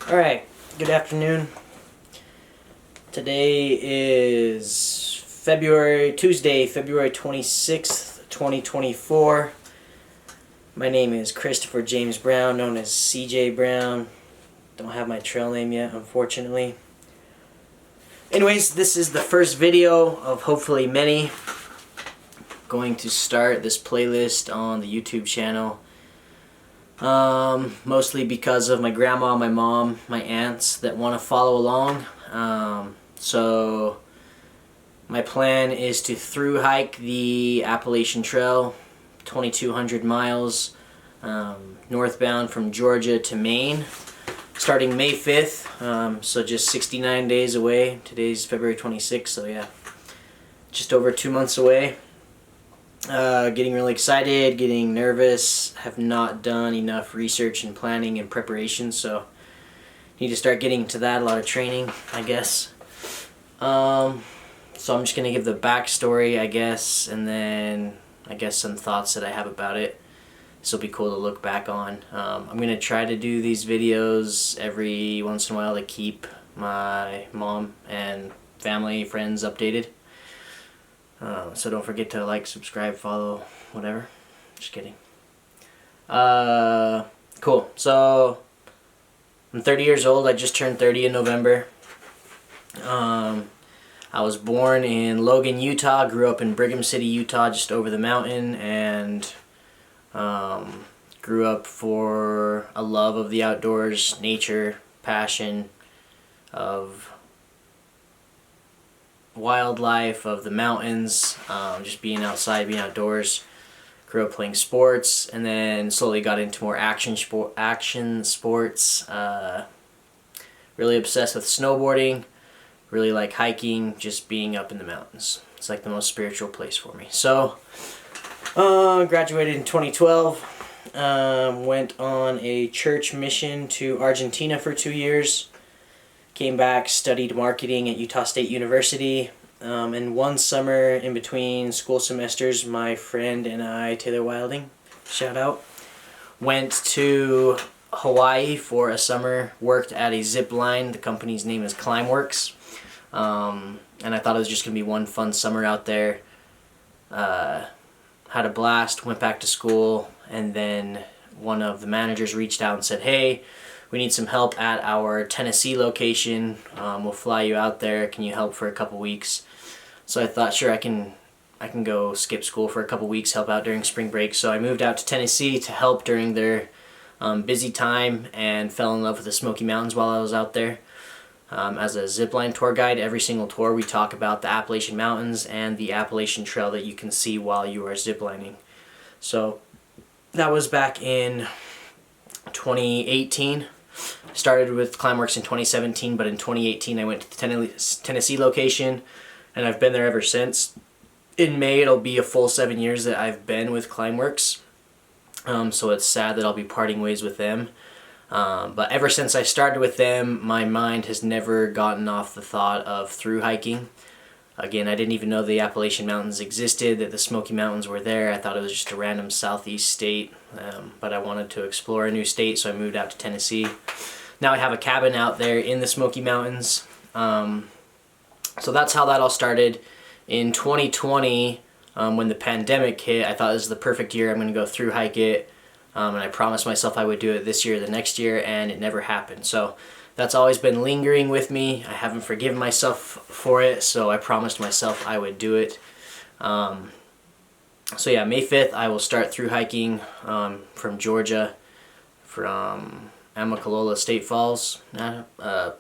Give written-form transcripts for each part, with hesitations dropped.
Alright, good afternoon. Today is Tuesday, February 26th, 2024. My name is Christopher James Brown, known as CJ Brown. Don't have my trail name yet, unfortunately. Anyways, this is the first video of hopefully many. Going to start this playlist on the YouTube channel. Mostly because of my grandma, my mom, my aunts that want to follow along. So my plan is to thru hike the Appalachian Trail, 2,200 miles northbound from Georgia to Maine, starting May 5th, so just 69 days away. Today's February 26th, so yeah, just over 2 months away. Getting really excited, getting nervous. Have not done enough research and planning and preparation, so need to start getting to that. A lot of training, I guess. So I'm just gonna give the backstory, I guess, and then I guess some thoughts that I have about it. This will be cool to look back on. I'm gonna try to do these videos every once in a while to keep my mom and family, friends updated. So don't forget to like, subscribe, follow, whatever. Just kidding. Cool. So I'm 30 years old. I just turned 30 in November. I was born in Logan, Utah. Grew up in Brigham City, Utah, just over the mountain, and grew up for a love of the outdoors, nature, passion of wildlife, of the mountains, just being outside, being outdoors. Grew up playing sports, and then slowly got into more action sports. Really obsessed with snowboarding. Really like hiking, just being up in the mountains. It's like the most spiritual place for me. So, graduated in 2012. Went on a church mission to Argentina for 2 years. Came back, studied marketing at Utah State University, and one summer in between school semesters, my friend and I, Taylor Wilding, shout out, went to Hawaii for a summer, worked at a zip line. The company's name is Climbworks, and I thought it was just going to be one fun summer out there. Had a blast, went back to school, and then one of the managers reached out and said, hey, we need some help at our Tennessee location. We'll fly you out there. Can you help for a couple weeks? So I thought, sure, I can go skip school for a couple weeks, help out during spring break. So I moved out to Tennessee to help during their busy time, and fell in love with the Smoky Mountains while I was out there. As a zipline tour guide, every single tour we talk about the Appalachian Mountains and the Appalachian Trail that you can see while you are ziplining. So that was back in 2018. Started with Climbworks in 2017, but in 2018 I went to the Tennessee location, and I've been there ever since. In May it'll be a full 7 years that I've been with Climbworks, so it's sad that I'll be parting ways with them. But ever since I started with them, my mind has never gotten off the thought of thru hiking. Again, I didn't even know the Appalachian Mountains existed, that the Smoky Mountains were there. I thought it was just a random southeast state, but I wanted to explore a new state, so I moved out to Tennessee. Now I have a cabin out there in the Smoky Mountains. So that's how that all started. In 2020, when the pandemic hit, I thought this was the perfect year. I'm going to go thru hike it, and I promised myself I would do it this year or the next year, and it never happened. So that's always been lingering with me. I haven't forgiven myself for it, so I promised myself I would do it. So yeah, May 5th I will start thru hiking from Georgia, from Amicalola State Falls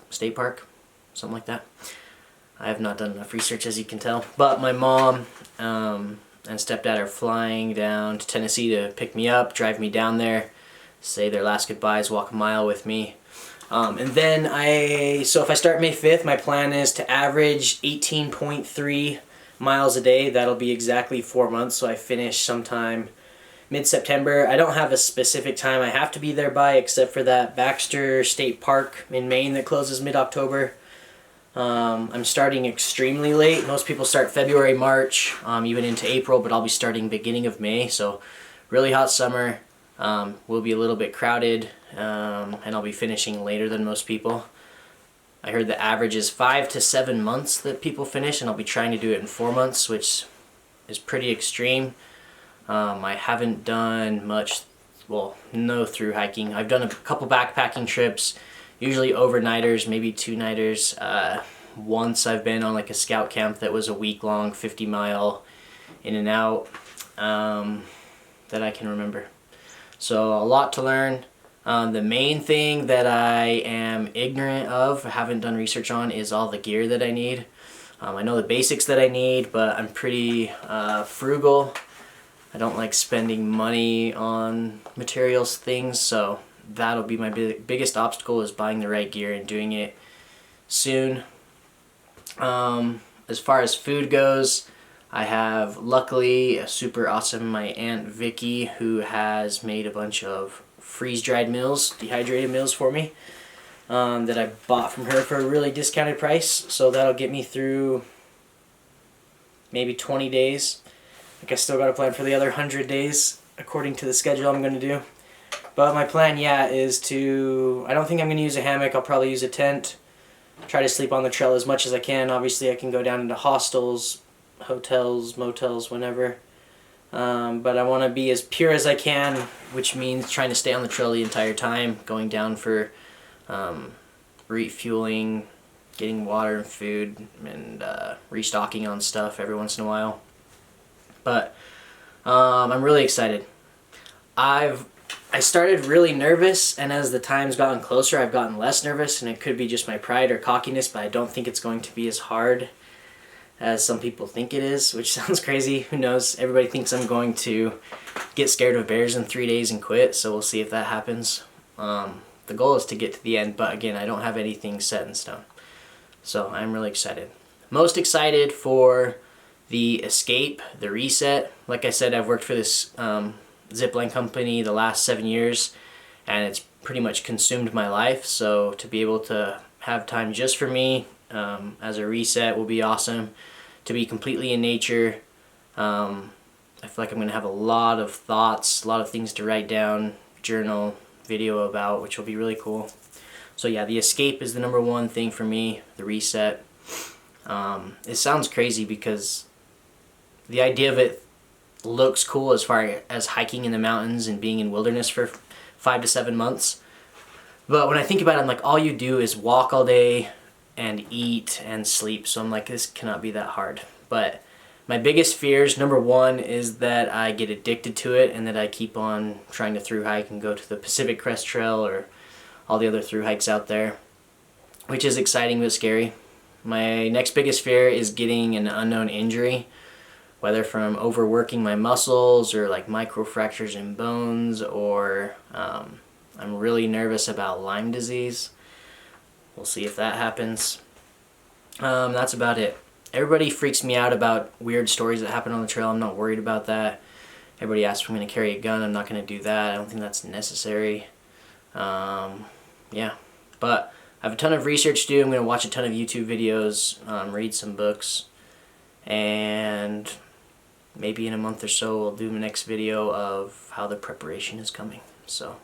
State Park, something like that. I have not done enough research, as you can tell, but my mom and stepdad are flying down to Tennessee to pick me up, drive me down there, say their last goodbyes, walk a mile with me. And then so if I start May 5th, my plan is to average 18.3 miles a day. That'll be exactly 4 months, so I finish sometime mid-September. I don't have a specific time I have to be there by, except for that Baxter State Park in Maine that closes mid-October. I'm starting extremely late. Most people start February, March, even into April, but I'll be starting beginning of May, so really hot summer. will be a little bit crowded, and I'll be finishing later than most people. I heard the average is 5 to 7 months that people finish, and I'll be trying to do it in 4 months, which is pretty extreme. I haven't done much, well, no through hiking. I've done a couple backpacking trips, usually overnighters, maybe 2-nighters. Once I've been on like a scout camp that was a week-long 50-mile in and out, that I can remember. So a lot to learn. The main thing that I am ignorant of, haven't done research on, is all the gear that I need. I know the basics that I need, but I'm pretty frugal. I don't like spending money on materials things, so that'll be my biggest obstacle, is buying the right gear and doing it soon. As far as food goes, I have, luckily, a super awesome, my Aunt Vicky, who has made a bunch of freeze-dried meals, dehydrated meals for me, that I bought from her for a really discounted price. So that'll get me through maybe 20 days. Like, I still got a plan for the other 100 days, according to the schedule I'm going to do. But my plan, yeah, is to, I don't think I'm going to use a hammock. I'll probably use a tent. Try to sleep on the trail as much as I can. Obviously, I can go down into hostels, hotels, motels, whenever. But I want to be as pure as I can, which means trying to stay on the trail the entire time, going down for refueling, getting water and food, and restocking on stuff every once in a while. But I'm really excited. I started really nervous, and as the time's gotten closer, I've gotten less nervous, and it could be just my pride or cockiness, but I don't think it's going to be as hard as some people think it is, which sounds crazy. Who knows? Everybody thinks I'm going to get scared of bears in 3 days and quit, so we'll see if that happens. The goal is to get to the end, but again, I don't have anything set in stone. So I'm really excited. Most excited for the escape, the reset. Like I said, I've worked for this zipline company the last 7 years, and it's pretty much consumed my life. So to be able to have time just for me as a reset will be awesome. To be completely in nature. I feel like I'm going to have a lot of thoughts, a lot of things to write down, journal, video about, which will be really cool. So yeah, the escape is the #1 thing for me, the reset. It sounds crazy because the idea of it looks cool as far as hiking in the mountains and being in wilderness for 5 to 7 months. But when I think about it, I'm like, all you do is walk all day and eat and sleep. So I'm like, this cannot be that hard. But my biggest fears, #1, is that I get addicted to it and that I keep on trying to thru hike and go to the Pacific Crest Trail or all the other thru hikes out there, which is exciting but scary. My next biggest fear is getting an unknown injury, whether from overworking my muscles or like microfractures in bones, or I'm really nervous about Lyme disease. We'll see if that happens. That's about it. Everybody freaks me out about weird stories that happen on the trail. I'm not worried about that. Everybody asks if I'm going to carry a gun. I'm not going to do that. I don't think that's necessary. Yeah, but I have a ton of research to do. I'm going to watch a ton of YouTube videos, read some books, and maybe in a month or so we'll do the next video of how the preparation is coming. So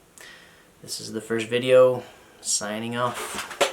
this is the first video. Signing off.